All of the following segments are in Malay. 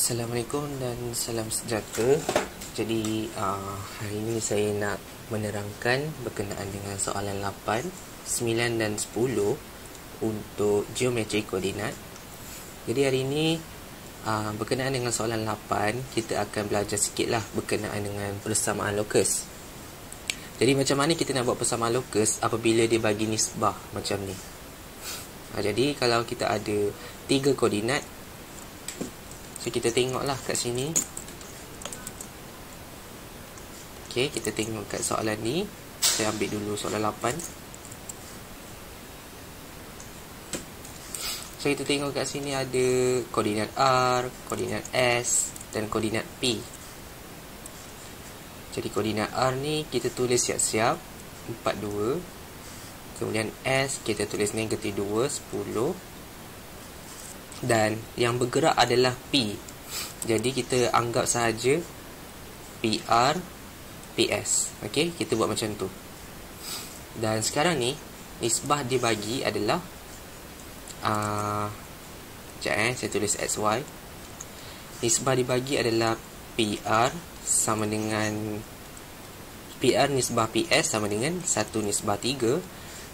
Assalamualaikum dan salam sejahtera. Jadi hari ini saya nak menerangkan berkenaan dengan soalan 8, 9 dan 10 untuk geometri koordinat. Jadi hari ini berkenaan dengan soalan 8, kita akan belajar sikitlah berkenaan dengan persamaan lokus. Jadi macam mana kita nak buat persamaan lokus apabila dia bagi nisbah macam ni. Jadi kalau kita ada 3 koordinat, so kita tengoklah kat sini. Okey, kita tengok kat soalan ni. Saya ambil dulu soalan 8. So kita tengok kat sini ada koordinat R, koordinat S dan koordinat P. Jadi koordinat R ni kita tulis siap-siap 42. Kemudian S kita tulis -2, 10. Dan yang bergerak adalah P. Jadi kita anggap sahaja PR, PS. Okey, kita buat macam tu. Dan sekarang ni nisbah dibagi adalah saya tulis XY. Nisbah dibagi adalah PR sama dengan PR nisbah PS sama dengan 1 nisbah 3.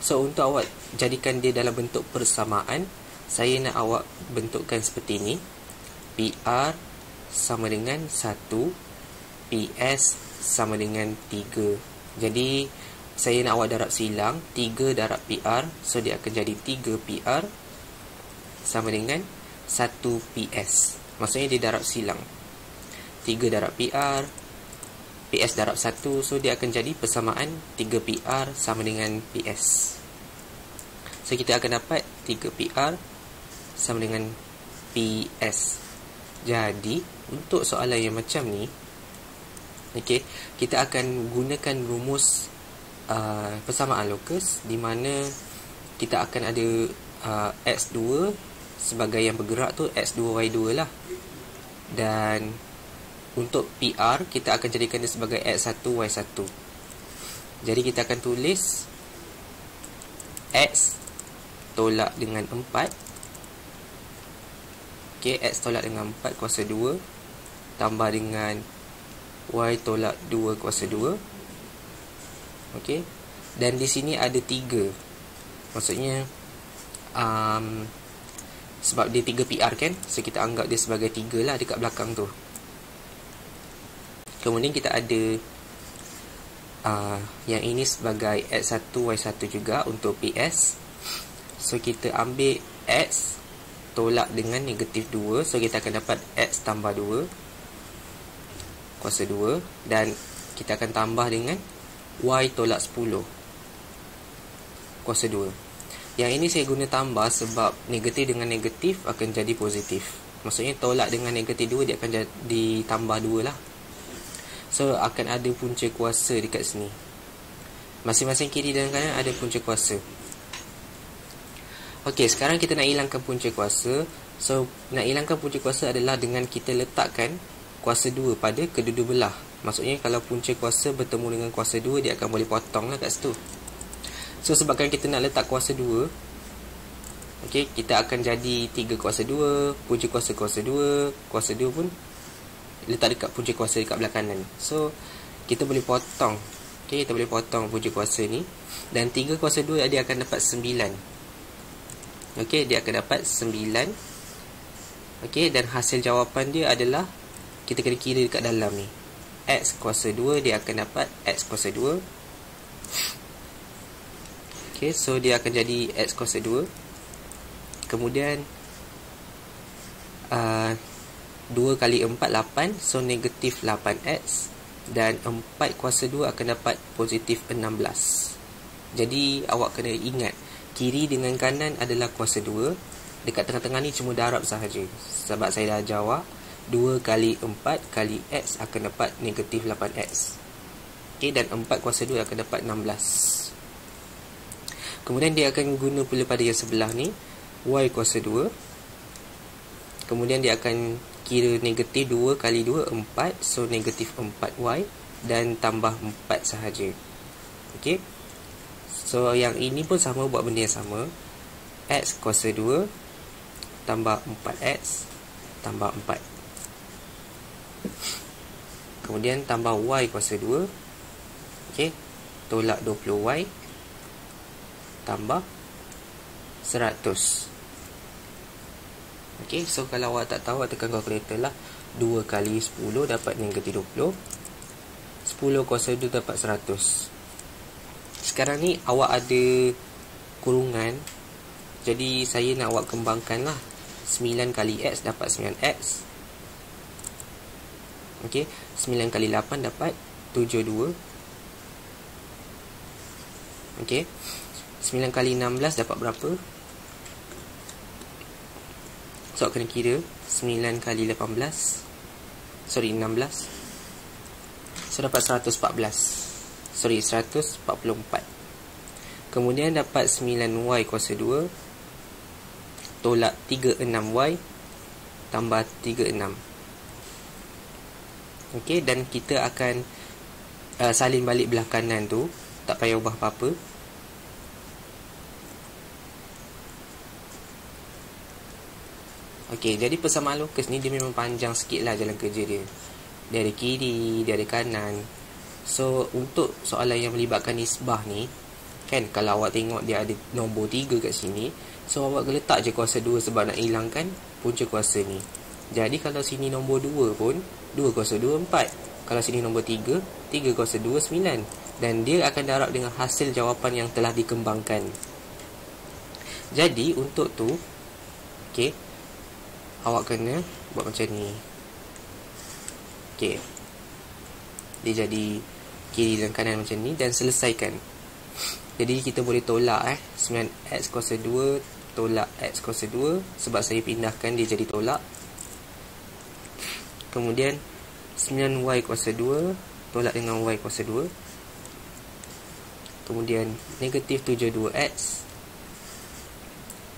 So untuk awak jadikan dia dalam bentuk persamaan, saya nak awak bentukkan seperti ini. PR sama dengan 1, PS sama dengan 3. Jadi saya nak awak darab silang 3 darab PR. So dia akan jadi 3 PR sama dengan 1 PS. Maksudnya dia darab silang 3 darab PR, PS darab 1. So dia akan jadi persamaan 3 PR sama dengan PS. So kita akan dapat 3 PR sama dengan PS. Jadi untuk soalan yang macam ni, okey, kita akan gunakan rumus persamaan lokus, di mana kita akan ada X2 sebagai yang bergerak tu X2Y2 lah. Dan untuk PR kita akan jadikan dia sebagai X1Y1. Jadi kita akan tulis X tolak dengan 4. Okey, X tolak dengan 4 kuasa 2 tambah dengan Y tolak 2 kuasa 2. Okey. Dan di sini ada 3. Maksudnya sebab dia 3 PR kan, so kita anggap dia sebagai 3 lah dekat belakang tu. Kemudian kita ada yang ini sebagai X1Y1 juga untuk PS. So kita ambil X tolak dengan -2. So kita akan dapat X tambah 2 kuasa 2. Dan kita akan tambah dengan Y tolak 10 kuasa 2. Yang ini saya guna tambah sebab negatif dengan negatif akan jadi positif. Maksudnya tolak dengan -2 dia akan jadi tambah 2 lah. So akan ada punca kuasa dekat sini. Masing-masing kiri dan kanan ada punca kuasa. Okey, sekarang kita nak hilangkan punca kuasa. So nak hilangkan punca kuasa adalah dengan kita letakkan kuasa 2 pada kedua-dua belah. Maksudnya kalau punca kuasa bertemu dengan kuasa 2, dia akan boleh potong lah kat situ. So sebabkan kita nak letak kuasa 2, okey, kita akan jadi 3 kuasa 2, punca kuasa kuasa 2, kuasa 2 pun letak dekat punca kuasa dekat belah kanan. So kita boleh potong. Okey, kita boleh potong punca kuasa ni. Dan 3 kuasa 2 dia akan dapat 9. Okey, dia akan dapat 9. Okey, dan hasil jawapan dia adalah kita kena kira dekat dalam ni. X kuasa 2 dia akan dapat X kuasa 2. Okey, so dia akan jadi X kuasa 2. Kemudian 2 kali 4 8, so negatif 8X. Dan 4 kuasa 2 akan dapat positif 16. Jadi awak kena ingat, kiri dengan kanan adalah kuasa 2. Dekat tengah-tengah ni cuma darab sahaja. Sebab saya dah jawab 2 kali 4 kali X akan dapat negatif 8X. Okay, dan 4 kuasa 2 akan dapat 16. Kemudian dia akan guna pula pada yang sebelah ni, Y kuasa 2. Kemudian dia akan kira negatif 2 kali 2 4. So negatif 4Y. Dan tambah 4 sahaja. Okay. So yang ini pun sama, buat benda yang sama. X kuasa 2 tambah 4X tambah 4. Kemudian tambah Y kuasa 2. Okey. Tolak 20Y. Tambah 100. Okey. So kalau awak tak tahu, awak tekan kalkulator lah. 2 kali 10 dapat negatif 20. 10 kuasa 2 dapat 100. Sekarang ni awak ada kurungan. Jadi saya nak awak kembangkan lah. 9 kali X dapat 9X. Okey, 9 kali 8 dapat 72. Okey, 9 kali 16 dapat berapa? So, awak kena kira 9 kali 18. Sorry, 16. So, dapat 114. Sorry, 144. Kemudian dapat 9Y kuasa 2 tolak 36Y tambah 36. Okey, dan kita akan salin balik belah kanan tu. Tak payah ubah apa-apa. Okey, jadi persamaan lokus ni dia memang panjang sikit lah jalan kerja dia. Dia ada kiri, dia ada kanan. So, untuk soalan yang melibatkan nisbah ni, kan, kalau awak tengok dia ada nombor 3 kat sini. So, awak letak je kuasa 2 sebab nak hilangkan punca kuasa ni. Jadi, kalau sini nombor 2 pun, 2 kuasa 2, 4. Kalau sini nombor 3, 3 kuasa 2, 9. Dan dia akan darab dengan hasil jawapan yang telah dikembangkan. Jadi, untuk tu, okey, awak kena buat macam ni. Okey. Dia jadi kiri dan kanan macam ni dan selesaikan. Jadi kita boleh tolak 9x kuasa 2 tolak x kuasa 2 sebab saya pindahkan dia jadi tolak. Kemudian 9y kuasa 2 tolak dengan y kuasa 2. Kemudian negatif 72x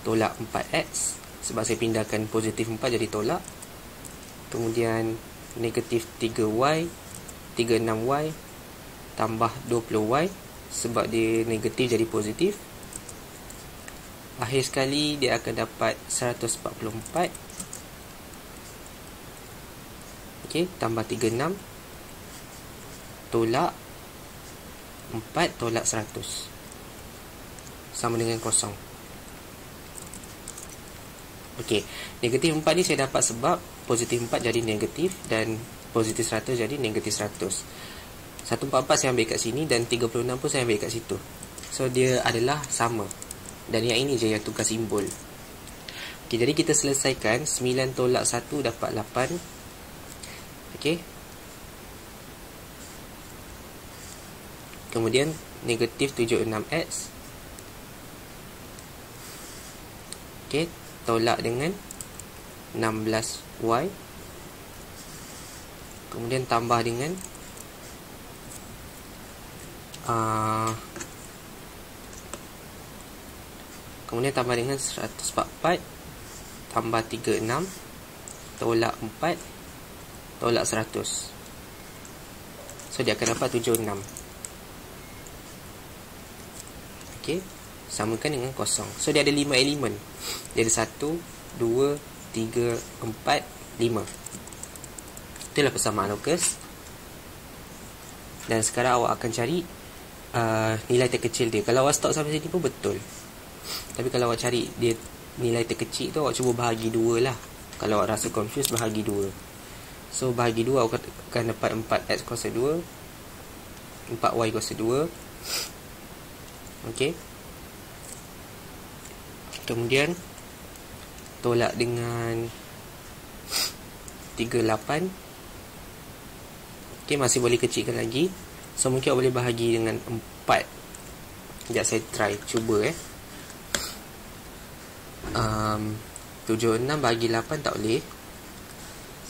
tolak 4x sebab saya pindahkan positif 4 jadi tolak. Kemudian negatif 3y 36y tambah 20y sebab dia negatif jadi positif. Akhir sekali dia akan dapat 144. Okey, tambah 36 tolak 4 tolak 100 sama dengan kosong. Okey, negatif 4 ni saya dapat sebab positif 4 jadi negatif dan positif 100 jadi negatif 100. 144 saya ambil kat sini dan 36 pun saya ambil kat situ. So dia adalah sama. Dan yang ini je yang tukar simbol. Okey, jadi kita selesaikan 9 tolak 1 dapat 8. Okey. Kemudian negatif 76x. Okey, tolak dengan 16y. Kemudian tambah dengan kemudian tambah dengan 144 tambah 36 tolak 4 tolak 100. So dia akan dapat 76. Okey, samakan dengan kosong. So dia ada 5 elemen. Dia ada 1, 2, 3, 4, 5. Itulah persamaan locus. Dan sekarang awak akan cari nilai terkecil dia. Kalau awak stop sampai sini pun betul. Tapi kalau awak cari dia nilai terkecil tu, awak cuba bahagi 2 lah. Kalau awak rasa confused, bahagi 2. So bahagi 2 awak akan dapat 4x kuasa 2 4y kuasa 2. Okey. Kemudian tolak dengan 38. Okey, masih boleh kecilkan lagi. So mungkin awak boleh bahagi dengan 4. Sekejap saya try, cuba 76 bagi 8 tak boleh.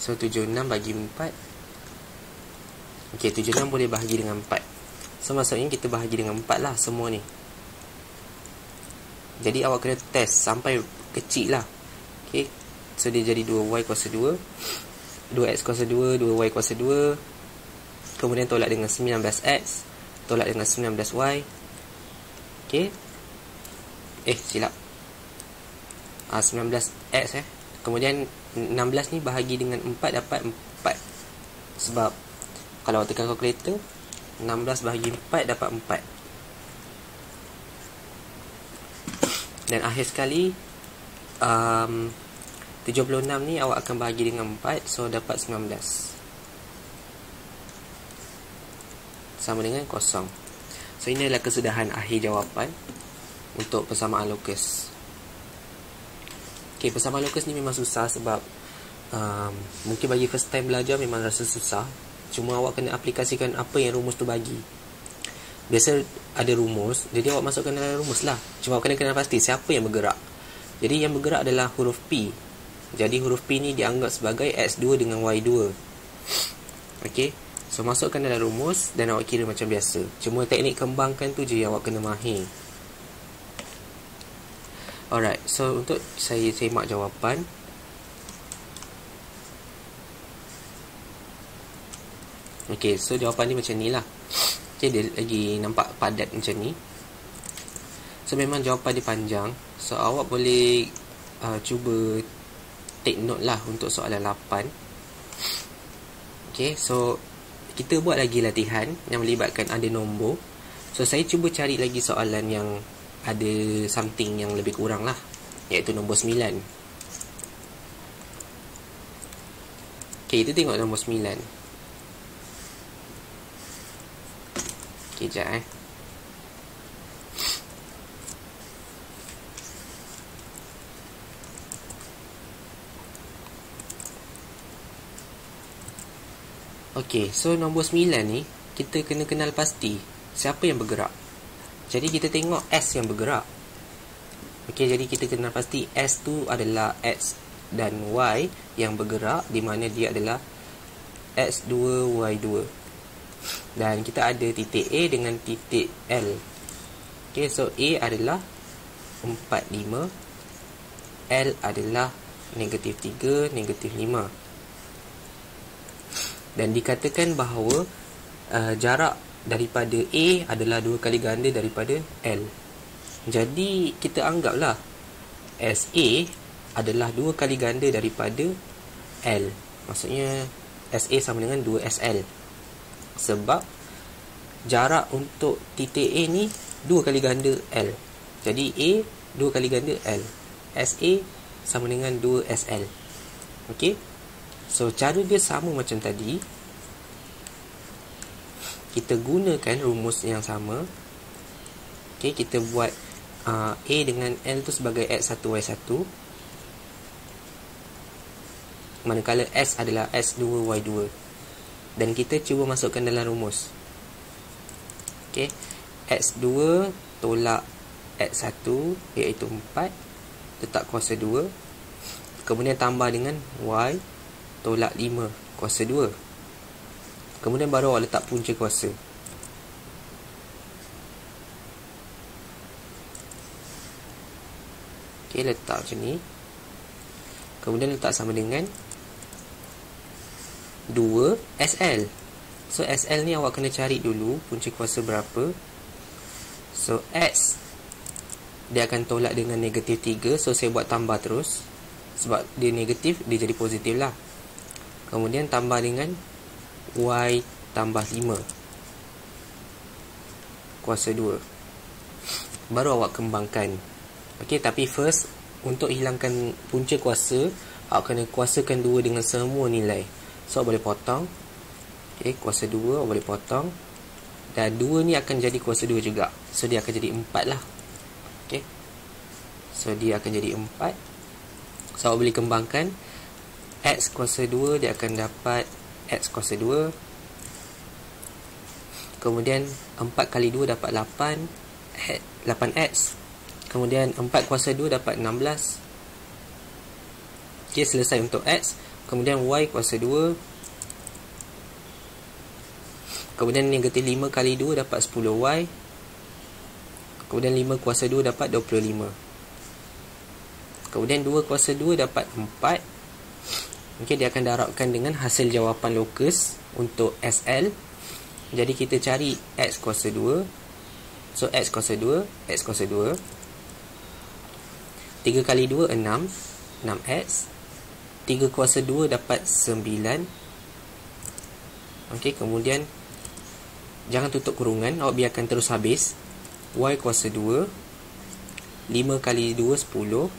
So 76 bagi 4. Okey, 76 boleh bahagi dengan 4. So maksudnya kita bahagi dengan 4 lah semua ni. Jadi awak kena test sampai kecil lah. Okey, so dia jadi 2y kuasa 2 2x kuasa 2 2y kuasa 2. Kemudian tolak dengan 19x tolak dengan 19y. Okey, silap. 19x Kemudian 16 ni bahagi dengan 4 dapat 4. Sebab kalau awak tekan kalkulator, 16 bahagi 4 dapat 4. Dan akhir sekali 76 ni awak akan bahagi dengan 4, so dapat 19 sama dengan kosong. So ini adalah kesudahan akhir jawapan untuk persamaan locus. Persamaan locus ni memang susah sebab mungkin bagi first time belajar memang rasa susah. Cuma awak kena aplikasikan apa yang rumus tu bagi. Biasa ada rumus, jadi awak masukkan dalam rumus lah. Cuma awak kena pasti siapa yang bergerak. Jadi yang bergerak adalah huruf P. Jadi huruf P ni dianggap sebagai X2 dengan Y2. So masukkan dalam rumus dan awak kira macam biasa. Cuma teknik kembangkan tu je yang awak kena mahir. Alright, so untuk saya semak jawapan. So jawapan ni macam ni lah. Dia lagi nampak padat macam ni. So memang jawapan dia panjang. So awak boleh cuba take note lah untuk soalan 8. So kita buat lagi latihan yang melibatkan ada nombor. So saya cuba cari lagi soalan yang ada something yang lebih kurang lah, iaitu nombor 9. Kita tengok nombor 9. Sekejap so nombor 9 ni kita kena kenal pasti siapa yang bergerak. Jadi kita tengok S yang bergerak. Jadi kita kenal pasti S tu adalah X dan Y yang bergerak, di mana dia adalah X2 Y2. Dan kita ada titik A dengan titik L. So A adalah 45, L adalah -3, -5. Dan dikatakan bahawa jarak daripada A adalah 2 kali ganda daripada L. Jadi kita anggaplah SA adalah 2 kali ganda daripada L. Maksudnya SA sama dengan 2SL. Sebab jarak untuk titik A ni 2 kali ganda L. Jadi A 2 kali ganda L. SA sama dengan 2SL. So cara dia sama macam tadi. Kita gunakan rumus yang sama. Kita buat A dengan L tu sebagai X1 Y1, manakala S adalah X2 Y2. Dan kita cuba masukkan dalam rumus. X2 tolak X1 iaitu 4, letak kuasa 2. Kemudian tambah dengan Y tolak 5 kuasa 2. Kemudian baru awak letak punca kuasa. Letak macam ni. Kemudian letak sama dengan 2SL. So SL ni awak kena cari dulu punca kuasa berapa. So X dia akan tolak dengan -3. So saya buat tambah terus. Sebab dia negatif, dia jadi positif lah. Kemudian tambah dengan Y tambah 5 kuasa 2. Baru awak kembangkan. Tapi first, untuk hilangkan punca kuasa, awak kena kuasakan 2 dengan semua nilai. So awak boleh potong. Kuasa 2 awak boleh potong. Dan 2 ni akan jadi kuasa 2 juga. So dia akan jadi 4 lah. So dia akan jadi 4. So awak boleh kembangkan. X kuasa 2 dia akan dapat X kuasa 2. Kemudian 4 kali 2 dapat 8X. Kemudian 4 kuasa 2 dapat 16. Selesai untuk X. Kemudian Y kuasa 2. Kemudian -5 kali 2 dapat 10Y. Kemudian 5 kuasa 2 dapat 25. Kemudian 2 kuasa 2 dapat 4. Dia akan darabkan dengan hasil jawapan locus untuk SL. Jadi kita cari X kuasa 2. So X kuasa 2, X kuasa 2. 3 kali 2 6, 6X. 3 kuasa 2 dapat 9. Okey, kemudian jangan tutup kurungan, awak biarkan terus habis. Y kuasa 2, 5 kali 2 10,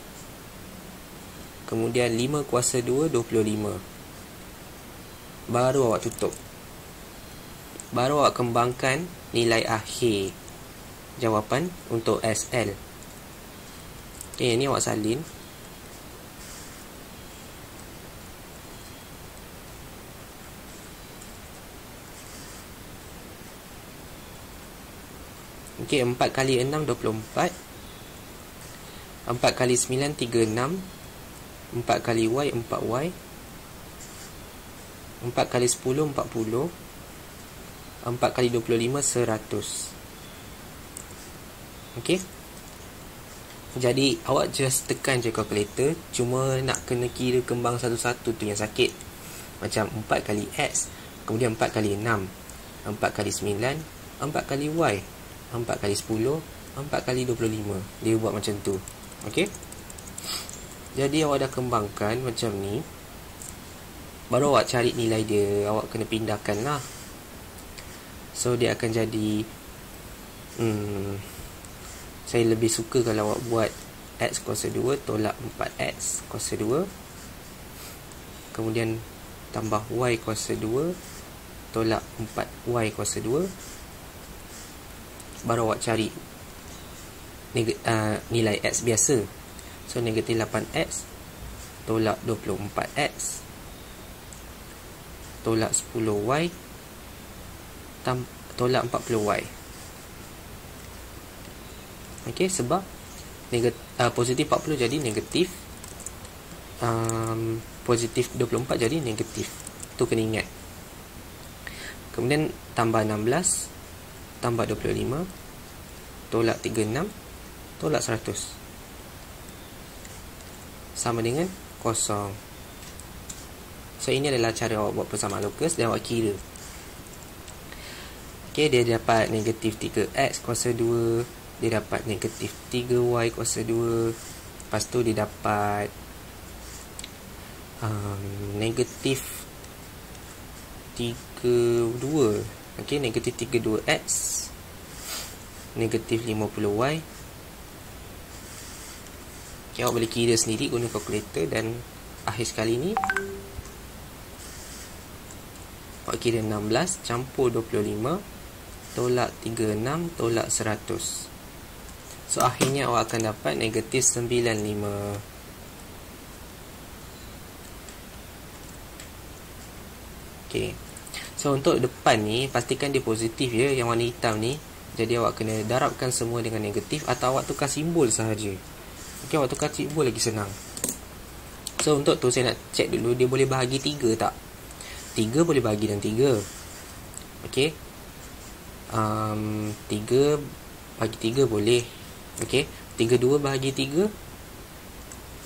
kemudian 5 kuasa 2 25. Baru awak tutup. Baru awak kembangkan nilai akhir jawapan untuk SL. Okey, ni awak salin. Okey, 4 kali 6 24. 4 kali 9 36. 4 kali Y 4Y. 4 kali 10 40. 4 kali 25 100. Okey. Jadi awak just tekan je kalkulator, cuma nak kena kira kembang satu-satu tu yang sakit. Macam 4 kali X, kemudian 4 kali 6, 4 kali 9, 4 kali Y, 4 kali 10, 4 kali 25. Dia buat macam tu. Okey. Jadi awak dah kembangkan macam ni. Baru awak cari nilai dia. Awak kena pindahkan lah. So dia akan jadi saya lebih suka kalau awak buat X kuasa 2 tolak 4X kuasa 2, kemudian tambah Y kuasa 2 tolak 4Y kuasa 2. Baru awak cari nilai X biasa. So negatif 8X tolak 24X tolak 10Y tolak 40Y. Okey, sebab positif 40 jadi negatif, positif 24 jadi negatif. Tu kena ingat. Kemudian tambah 16 tambah 25 tolak 36 tolak 100 sama dengan kosong. So ini adalah cara awak buat persamaan lokus dan awak kira. Okey, dia dapat negatif 3X kuasa 2, dia dapat negatif 3Y kuasa 2. Lepas tu dia dapat negatif 32. Okey, negatif 32X, negatif 50Y. Okay, awak boleh kira sendiri guna kalkulator. Dan akhir sekali ni awak kira 16 campur 25 tolak 36 tolak 100. So akhirnya awak akan dapat negatif 95. Okay. So untuk depan ni pastikan dia positif ya, yang warna hitam ni. Jadi awak kena darabkan semua dengan negatif atau awak tukar simbol sahaja. Okey, awak tukar simbol lagi senang. So untuk tu saya nak check dulu dia boleh bahagi 3 tak? 3 boleh bahagi dan 3. Okey. 3 bahagi 3 boleh. Okey. 32 bahagi 3.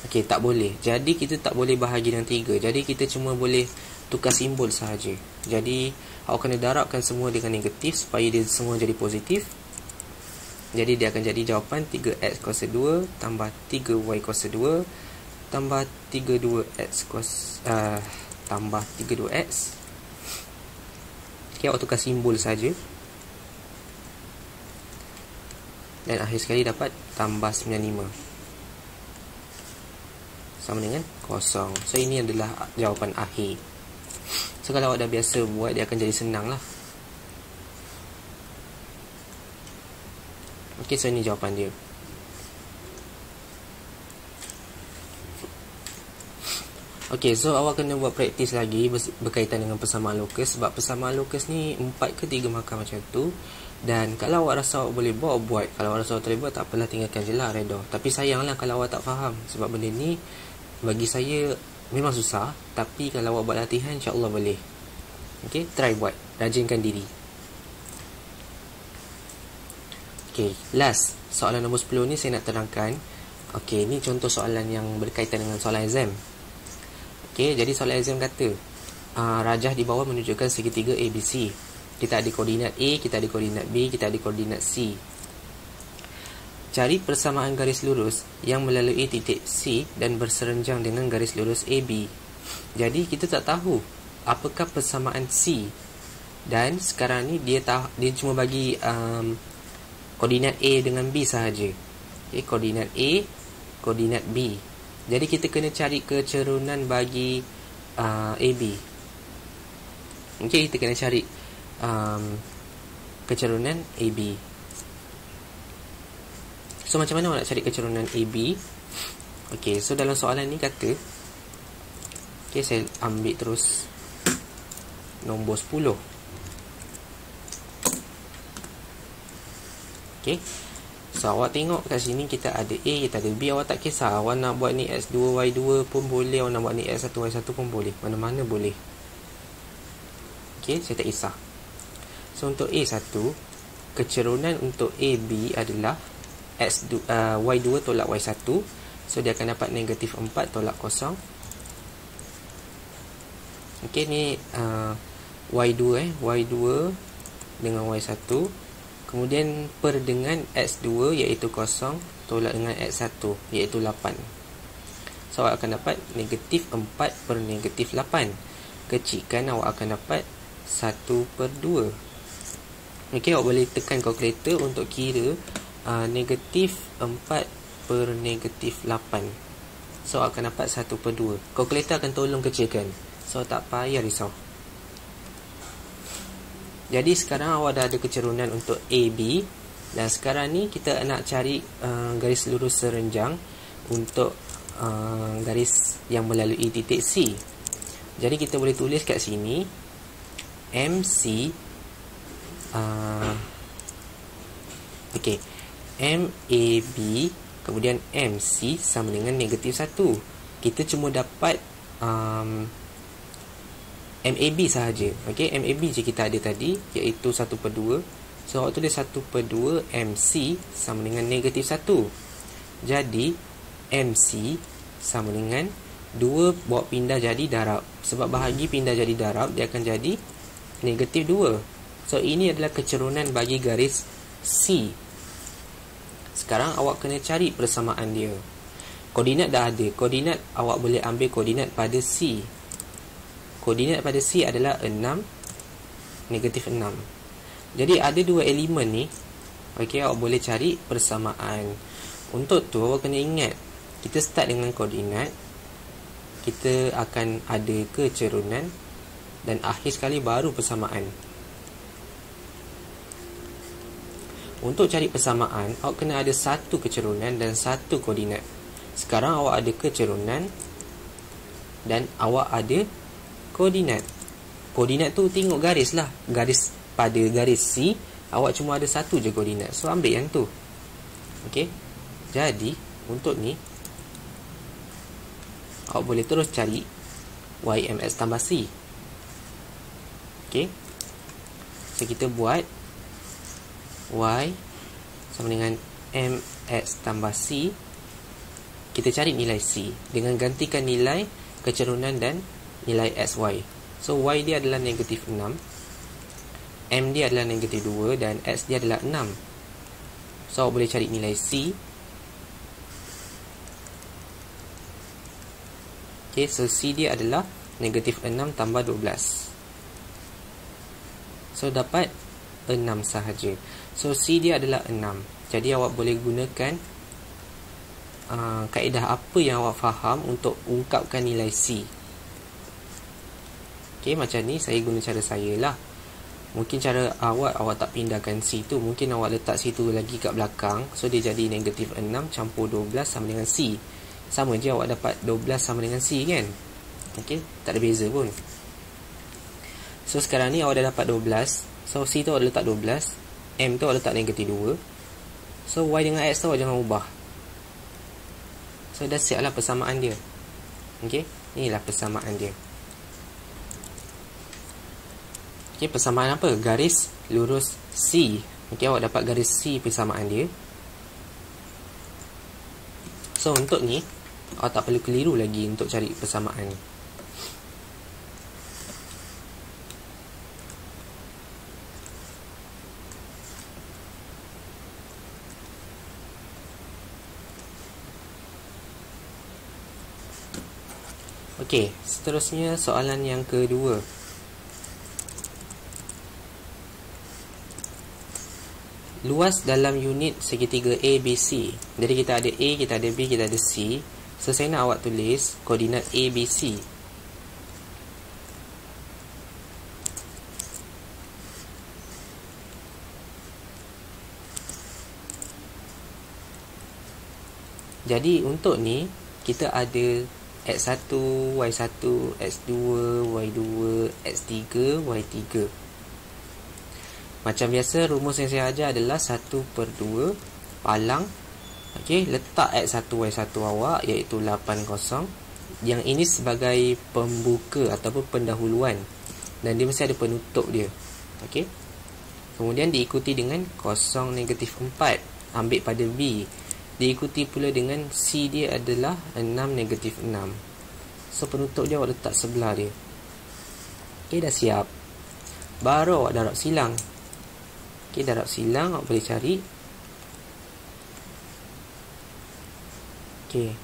Okey, tak boleh. Jadi kita tak boleh bahagi dan 3. Jadi kita cuma boleh tukar simbol sahaja. Jadi awak kena darabkan semua dengan negatif supaya dia semua jadi positif. Jadi dia akan jadi jawapan 3X kuasa 2 tambah 3Y kuasa 2 tambah 32X kuasa tambah 32X. Okay, awak tukar simbol saja. Dan akhir sekali dapat tambah 95 sama dengan kosong. So ini adalah jawapan akhir. So kalau awak dah biasa buat, dia akan jadi senang lah. Ok, so ini jawapan dia. Ok, so awak kena buat praktis lagi berkaitan dengan persamaan lokus. Sebab persamaan lokus ni 4 ke 3 markah macam tu. Dan kalau awak rasa awak boleh buat, buat. Kalau awak rasa awak tak boleh buat, tak apalah, tinggalkan je lah, redha. Tapi sayanglah kalau awak tak faham. Sebab benda ni bagi saya memang susah. Tapi kalau awak buat latihan, insyaAllah boleh. Ok, try buat, rajinkan diri. Ok, last soalan nombor 10 ni saya nak terangkan. Ok, ni contoh soalan yang berkaitan dengan soalan exam. Ok, jadi soalan exam kata rajah di bawah menunjukkan segitiga ABC. Kita ada koordinat A, kita ada koordinat B, kita ada koordinat C. Cari persamaan garis lurus yang melalui titik C dan berserenjang dengan garis lurus AB. Jadi kita tak tahu apakah persamaan C Dan sekarang ni dia cuma bagi koordinat A dengan B sahaja. Okay, koordinat A, koordinat B. Jadi kita kena cari kecerunan bagi AB. Okay, kita kena cari kecerunan AB. So macam mana nak cari kecerunan AB? Okay, so dalam soalan ni kata, okay, saya ambil terus nombor 10. Okay, so awak tengok kat sini kita ada A, kita ada B. Awak tak kisah, awak nak buat ni X2, Y2 pun boleh, awak nak buat ni X1, Y1 pun boleh, mana-mana boleh. Okay, saya tak kisah. So untuk A1, kecerunan untuk AB adalah Y2 tolak Y1. So dia akan dapat negatif 4 tolak kosong. Okay, ni Y2 Y2 dengan Y1. Kemudian per dengan X2 iaitu kosong tolak dengan X1 iaitu 8. So awak akan dapat negatif 4 per negatif 8. Kecilkan, awak akan dapat 1/2. Okay, awak boleh tekan kalkulator untuk kira negatif 4 per negatif 8. So akan dapat 1/2. Kalkulator akan tolong kecilkan, so tak payah risau. Jadi sekarang awak dah ada kecerunan untuk AB. Dan sekarang ni kita nak cari garis lurus serenjang untuk garis yang melalui titik C. Jadi kita boleh tulis kat sini MC okay, MAB kemudian MC sama dengan negatif 1. Kita cuma dapat MAB sahaja. Okay, MAB je kita ada tadi, iaitu 1/2. So awak tulis 1/2 MC sama dengan negatif 1. Jadi MC sama dengan 2 bawa pindah jadi darab. Sebab bahagi pindah jadi darab, dia akan jadi negatif 2. So ini adalah kecerunan bagi garis C. Sekarang awak kena cari persamaan dia. Koordinat dah ada. Koordinat awak boleh ambil koordinat pada C. Koordinat pada C adalah 6, negatif 6. Jadi ada dua elemen ni. Okay, awak boleh cari persamaan. Untuk tu awak kena ingat, kita start dengan koordinat, kita akan ada kecerunan, dan akhir sekali baru persamaan. Untuk cari persamaan, awak kena ada satu kecerunan dan satu koordinat. Sekarang awak ada kecerunan dan awak ada koordinat. Koordinat tu tengok garis lah. Garis pada garis C, awak cuma ada satu je koordinat. So ambil yang tu. Okay, jadi untuk ni awak boleh terus cari YMX tambah C. Okay, so kita buat Y sama dengan MX tambah C. Kita cari nilai C dengan gantikan nilai kecerunan dan nilai XY. So Y dia adalah negatif 6, M dia adalah negatif 2 dan X dia adalah 6. So awak boleh cari nilai C. Okay, so C dia adalah negatif 6 tambah 12. So dapat 6 sahaja. So C dia adalah 6. Jadi awak boleh gunakan kaedah apa yang awak faham untuk ungkapkan nilai C. Okay, macam ni saya guna cara saya lah. Mungkin cara awak tak pindahkan C tu, mungkin awak letak C tu lagi kat belakang. So dia jadi negatif 6 campur 12 sama dengan C. Sama je, awak dapat 12 sama dengan C kan. Okay, tak ada beza pun. So sekarang ni awak dah dapat 12. So C tu awak letak 12, M tu awak letak negatif 2. So Y dengan X tu awak jangan ubah. So dah siap lah persamaan dia. Okay, inilah persamaan dia. Okay, persamaan apa? Garis lurus C. Okay, awak dapat garis C persamaan dia. So untuk ni awak tak perlu keliru lagi untuk cari persamaan ni. Okey, seterusnya soalan yang kedua. luas dalam unit segitiga ABC. Jadi kita ada A, kita ada B, kita ada C. So saya nak awak tulis koordinat ABC. Jadi untuk ni kita ada X1, Y1, X2, Y2, X3, Y3. Macam biasa, rumus yang saya ajar adalah 1/2 palang. Okey, letak X1, Y1 awak iaitu 80. Yang ini sebagai pembuka ataupun pendahuluan. Dan dia mesti ada penutup dia. Okey. Kemudian diikuti dengan 0, -4. Ambil pada B. Diikuti pula dengan C dia adalah 6, -6. So penutup dia awak letak sebelah dia. Okey, dah siap. Baru awak darab silang. Okey, darab silang awak boleh cari. Okey.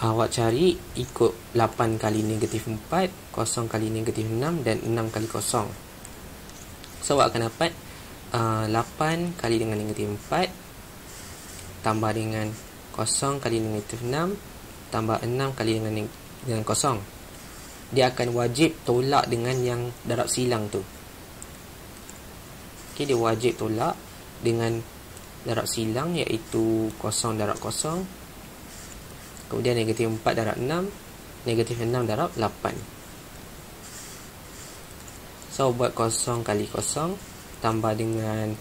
Awak cari ikut 8 kali -4, 0 kali -6 dan 6 kali 0. So awak akan dapat 8 kali dengan -4 tambah dengan 0 kali -6 tambah 6 kali dengan 0. Dia akan wajib tolak dengan yang darab silang tu. Okey, dia wajib tolak dengan darab silang iaitu 0 darab 0. Kemudian -4 darab 6, -6 darab 8. So buat 0 kali 0 tambah dengan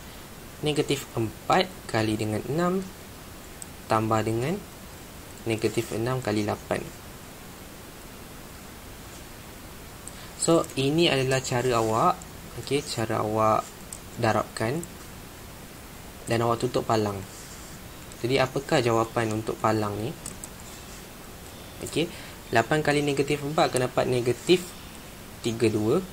-4 kali dengan 6 tambah dengan -6 kali 8. So ini adalah cara awak, okey, cara awak darabkan dan awak tutup palang. Jadi apakah jawapan untuk palang ni? Okey, 8 kali -4 akan dapat -32.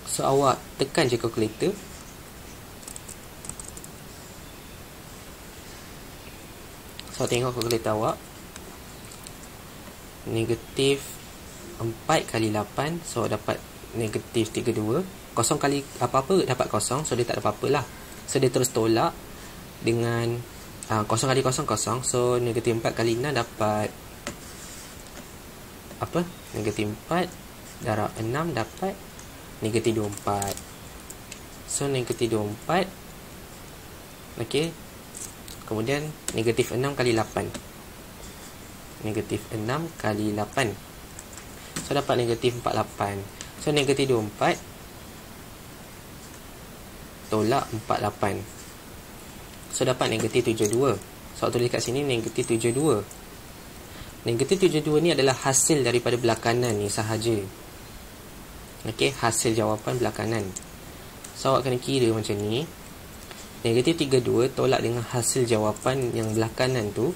So awak tekan je kalkulator. So tengok kalkulator awak. -4 kali 8. So dapat -32. 0 kali apa-apa dapat 0. So dia tak ada apa-apa lah. So dia terus tolak dengan 0 kali 0, 0. So -4 kali 6 dapat apa? -4 darab 6 dapat -24. So -24. Okey. Kemudian -6 kali 8. -6 kali 8. So dapat -48. So -24 tolak 48. So dapat -72. So tulis kat sini -72. -72 ni adalah hasil daripada belah kanan ni sahaja. Okey, hasil jawapan belah kanan. So awak kena kira macam ni. -32 tolak dengan hasil jawapan yang belah kanan tu.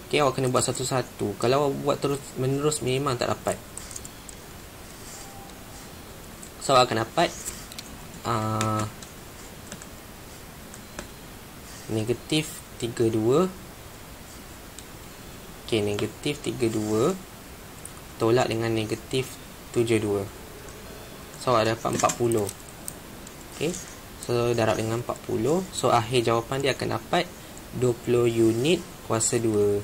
Okey, awak kena buat satu-satu. Kalau awak buat terus menerus memang tak dapat. So awak akan dapat -32. Okey, -32 tolak dengan -72. So awak dapat 40. Okey, so darab dengan 40. So akhir jawapan dia akan dapat 20 unit kuasa 2.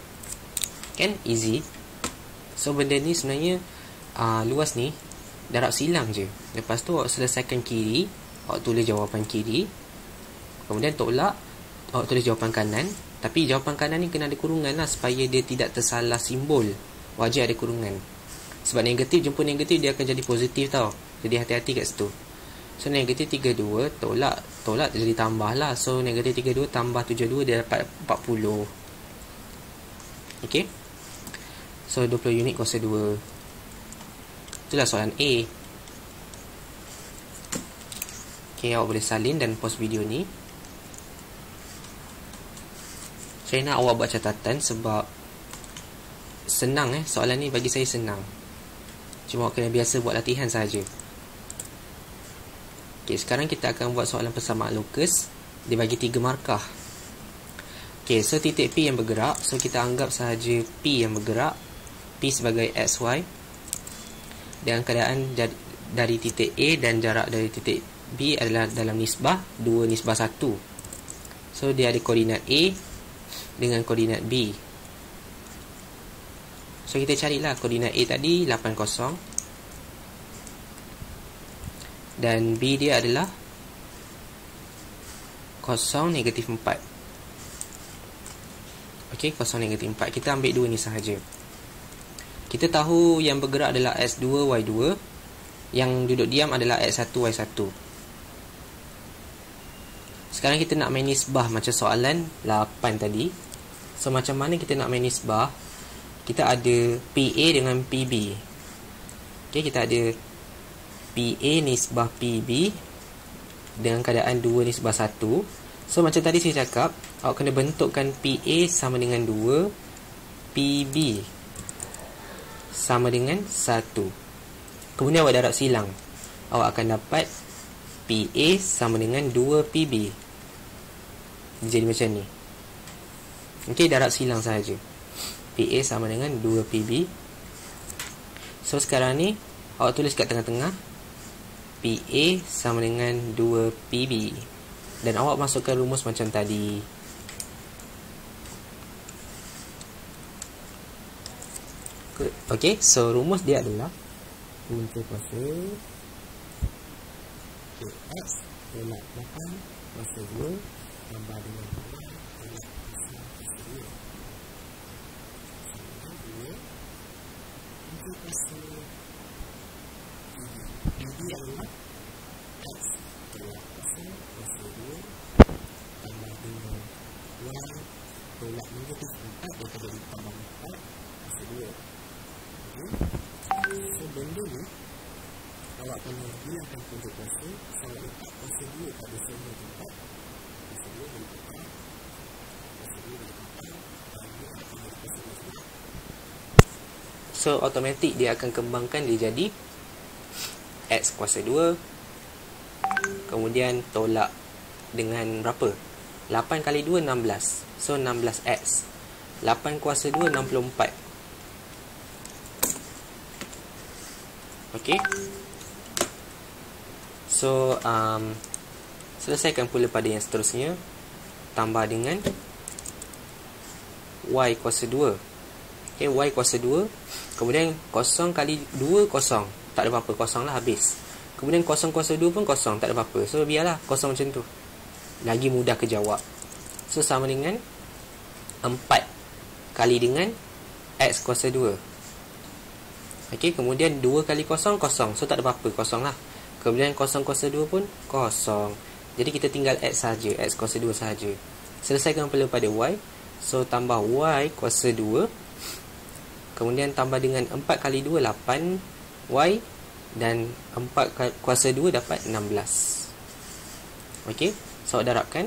Kan? Easy. So benda ni sebenarnya luas ni darab silang je. Lepas tu awak selesaikan kiri, awak tulis jawapan kiri. Kemudian tolak, awak tulis jawapan kanan. Tapi jawapan kanan ni kena ada kurungan lah, supaya dia tidak tersalah simbol. Wajib ada kurungan. Sebab negatif jumpa negatif dia akan jadi positif tau. Jadi hati-hati kat situ. So -32 tolak jadi tambah lah. So -32 tambah 72 dia dapat 40. Okey. So 20 unit kuasa 2. Itulah soalan A. Okey, awak boleh salin dan pause video ni. Saya nak awak buat catatan sebab senang soalan ni bagi saya senang. Cuma awak kena biasa buat latihan saja. Okey, sekarang kita akan buat soalan persamaan lokus. Dia bagi 3 markah. Okey, so titik P yang bergerak. So kita anggap sahaja P yang bergerak. P sebagai XY. Dengan keadaan dari titik A dan jarak dari titik B adalah dalam nisbah 2 nisbah 1. So dia ada koordinat A dengan koordinat B. So kita carilah koordinat A tadi 80 dan B dia adalah 0, negatif 4. Okey, 0, negatif 4. Kita ambil 2 ni sahaja. Kita tahu yang bergerak adalah X2, Y2. Yang duduk diam adalah X1, Y1. Sekarang kita nak main nisbah macam soalan 8 tadi. So, macam mana kita nak main nisbah? Kita ada PA dengan PB. Okey, kita ada PA nisbah PB dengan keadaan 2 nisbah 1. So, macam tadi saya cakap, awak kena bentukkan PA sama dengan 2, PB sama dengan 1. Kemudian awak darab silang. Awak akan dapat PA sama dengan 2PB. Jadi macam ni. Okey, darab silang sahaja. PA sama dengan 2PB. So, sekarang ni awak tulis kat tengah-tengah. PA sama dengan 2PB. Dan awak masukkan rumus macam tadi. Okey, so rumus dia adalah punca kuasa X tolak 8 kuasa 2 tambah dengan 2 tolak kuasa 2 punca kuasa ini adalah X tolak kuasa 2 tambah dengan Y tolak negatif 4 daripada ditambah 4 kuasa 2. So, benda ni awak kena hilangkan punca kuasa. Saya letak kuasa 2 pada semua tempat. Kuasa 2 dari tempat. Kuasa 2 dari tempat. Dan dia akan jadi kuasa 2. So, automatik dia akan kembangkan dia jadi X kuasa 2. Kemudian tolak dengan berapa? 8 kali 2, 16. So, 16X. 8 kuasa 2, 64. Okey. So, selesaikan pula pada yang seterusnya. Tambah dengan Y kuasa 2. Okey, Y kuasa 2. Kemudian 0 kali 2, 0. Tak ada apa-apa, kosong lah, habis. Kemudian 0 kuasa 2 pun kosong, tak ada apa-apa. So, biarlah kosong macam tu. Lagi mudah ke jawab. So, sama dengan 4 kali dengan X kuasa 2. Okey, kemudian 2 kali 0, 0. So, tak ada apa-apa, kosong lah. Kemudian 0 kuasa 2 pun kosong. Jadi, kita tinggal X sahaja, X kuasa 2 sahaja. Selesaikan pula pada Y. So, tambah Y kuasa 2. Kemudian tambah dengan 4 kali 2, 8 Y. Dan 4 kuasa 2 dapat 16. Okey, so darabkan.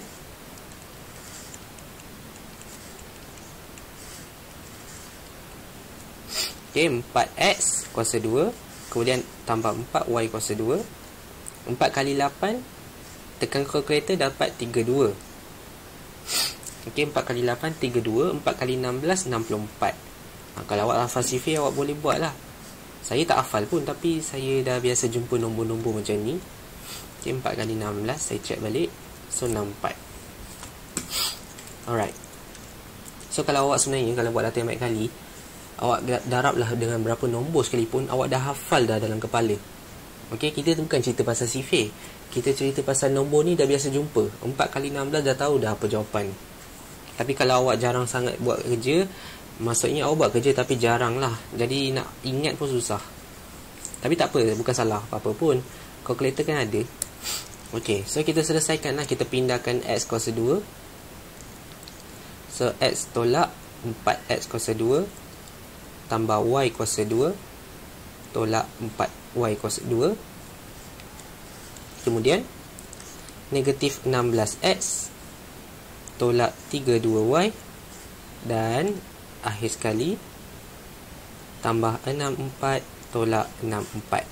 Okey, 4X kuasa 2. Kemudian tambah 4Y kuasa 2. 4 kali 8. Tekan kalkulator dapat 32. Okey, 4 kali 8, 32. 4 kali 16, 64. Kalau awak hafal sifir, awak boleh buat lah. Saya tak hafal pun, tapi saya dah biasa jumpa nombor-nombor macam ni. Okey, 4 kali 16. Saya check balik. So, 64. Alright. So, kalau awak sebenarnya, kalau buat data yang banyak kali, awak darablah dengan berapa nombor sekalipun, awak dah hafal dah dalam kepala. Okey, kita tu bukan cerita pasal sifir. Kita cerita pasal nombor ni dah biasa jumpa. 4 kali 16 dah tahu dah apa jawapan. Tapi kalau awak jarang sangat buat kerja, maksudnya awak buat kerja tapi jarang lah. Jadi nak ingat pun susah. Tapi tak apa, bukan salah apa-apa pun. Kalkulator kan ada. Okey, so kita selesaikan lah. Kita pindahkan X kuasa 2. So, X tolak 4X kuasa 2. Tambah Y kuasa 2. Tolak 4Y kuasa 2. Kemudian negatif 16X tolak 32Y. Dan akhir sekali tambah 64 tolak 64.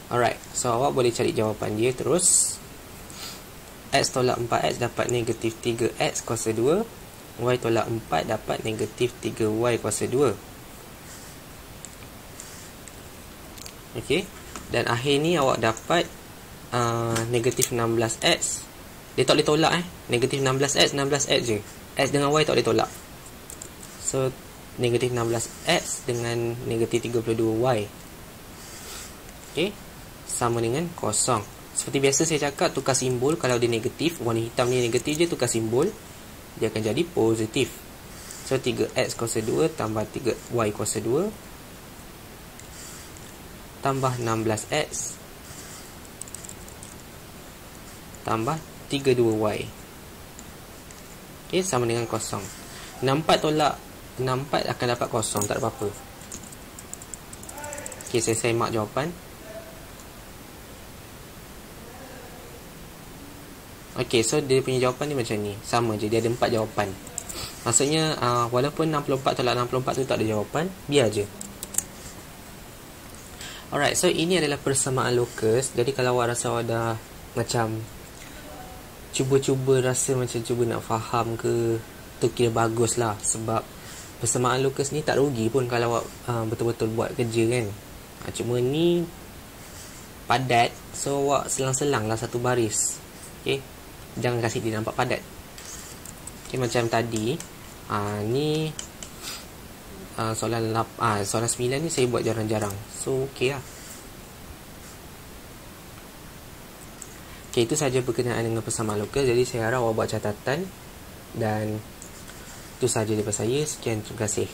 Alright, so awak boleh cari jawapan dia terus. X tolak 4X dapat negatif 3X kuasa 2. Y tolak 4 dapat negatif 3Y kuasa 2. Okey. Dan akhir ni awak dapat negatif 16x. Dia tak boleh tolak negatif 16x, 16x je. X dengan Y tak boleh tolak. So negatif 16x dengan negatif 32y. Okay, sama dengan kosong. Seperti biasa saya cakap, tukar simbol. Kalau dia negatif, warna hitam ni negatif je, tukar simbol, dia akan jadi positif. So 3x kuasa 2 tambah 3y kuasa 2 tambah 16x tambah 32y. Okay, sama dengan kosong. 64 tolak 64 akan dapat kosong, tak ada apa-apa. Okay, saya mark jawapan. Okay, so dia punya jawapan ni macam ni. Sama je, dia ada 4 jawapan. Maksudnya walaupun 64 tolak 64 tu tak ada jawapan, biar je. Alright, so ini adalah persamaan locus. Jadi kalau awak rasa awak dah macam cuba-cuba rasa macam cuba nak faham ke, tu kira bagus lah. Sebab persamaan locus ni tak rugi pun kalau awak betul-betul buat kerja kan. Cuma ni padat, so awak selang-selang lah satu baris. Okay, jangan kasih dia nampak padat. Okay, macam tadi ni soalan 9 ni saya buat jarang-jarang. So okay lah. Okay, itu sahaja berkenaan dengan persamaan locus. Jadi saya harap awak buat catatan. Dan itu sahaja daripada saya. Sekian, terima kasih.